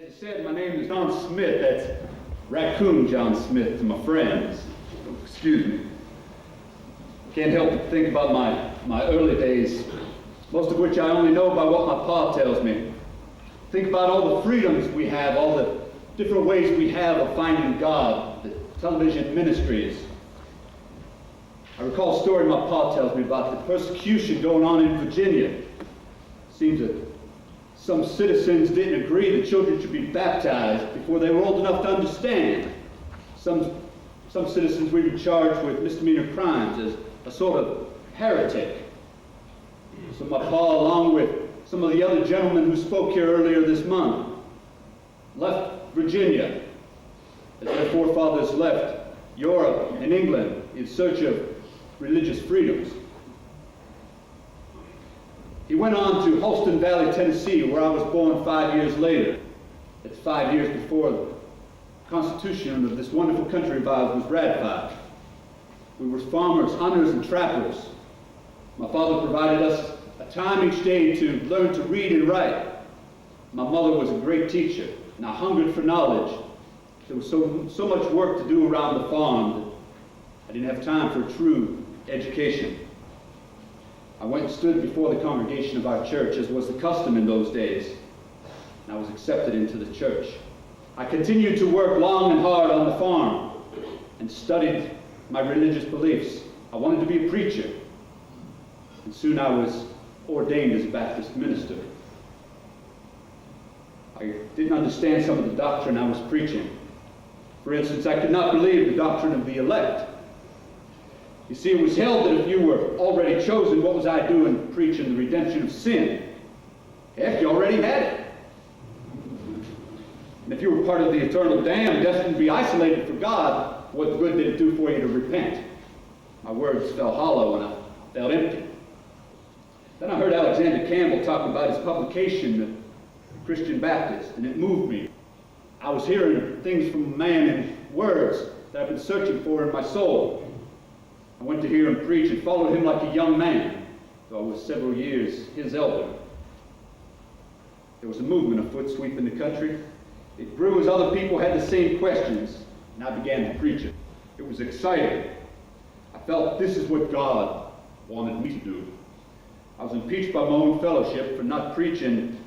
As you said, my name is John Schmidt. That's Raccoon John Smith to my friends. Excuse me. Can't help but think about my early days, most of which I only know by what my pa tells me. Think about all the freedoms we have, all the different ways we have of finding God, the television ministries. I recall a story my pa tells me about the persecution going on in Virginia. It seems that some citizens didn't agree that children should be baptized before they were old enough to understand. Some citizens were even charged with misdemeanor crimes as a sort of heretic. So my pa, along with some of the other gentlemen who spoke here earlier this month, left Virginia as their forefathers left Europe and England in search of religious freedoms. He went on to Holston Valley, Tennessee, where I was born 5 years later. That's 5 years before the Constitution of this wonderful country of ours was ratified. We were farmers, hunters, and trappers. My father provided us a time each day to learn to read and write. My mother was a great teacher, and I hungered for knowledge. There was so much work to do around the farm that I didn't have time for true education. I went and stood before the congregation of our church, as was the custom in those days, and I was accepted into the church. I continued to work long and hard on the farm and studied my religious beliefs. I wanted to be a preacher, and soon I was ordained as a Baptist minister. I didn't understand some of the doctrine I was preaching. For instance, I could not believe the doctrine of the elect. You see, it was held that if you were already chosen, what was I doing preaching the redemption of sin? Heck, you already had it. And if you were part of the eternal damned, destined to be isolated from God, what good did it do for you to repent? My words fell hollow and I felt empty. Then I heard Alexander Campbell talk about his publication, The Christian Baptist, and it moved me. I was hearing things from a man in words that I've been searching for in my soul. I went to hear him preach and followed him like a young man, though I was several years his elder. There was a movement afoot sweeping the country. It grew as other people had the same questions, and I began to preach it. It was exciting. I felt this is what God wanted me to do. I was impeached by my own fellowship for not preaching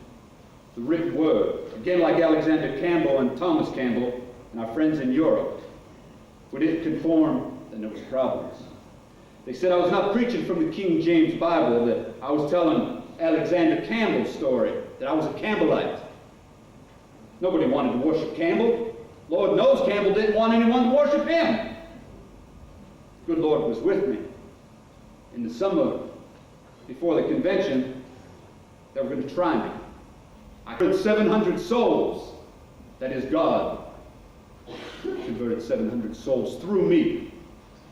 the written word. Again, like Alexander Campbell and Thomas Campbell and our friends in Europe. If we didn't conform, then there was problems. They said I was not preaching from the King James Bible, that I was telling Alexander Campbell's story, that I was a Campbellite. Nobody wanted to worship Campbell. Lord knows Campbell didn't want anyone to worship him. The good Lord was with me. In the summer, before the convention, they were going to try me. I heard 700 souls, that is God, converted 700 souls through me.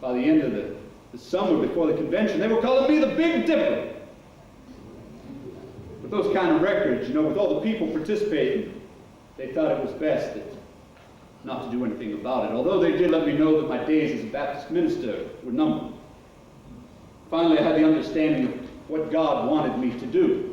By the end of the summer before the convention, they were calling me the Big Dipper. With those kind of records, with all the people participating, they thought it was best not to do anything about it, although they did let me know that my days as a Baptist minister were numbered. Finally, I had the understanding of what God wanted me to do.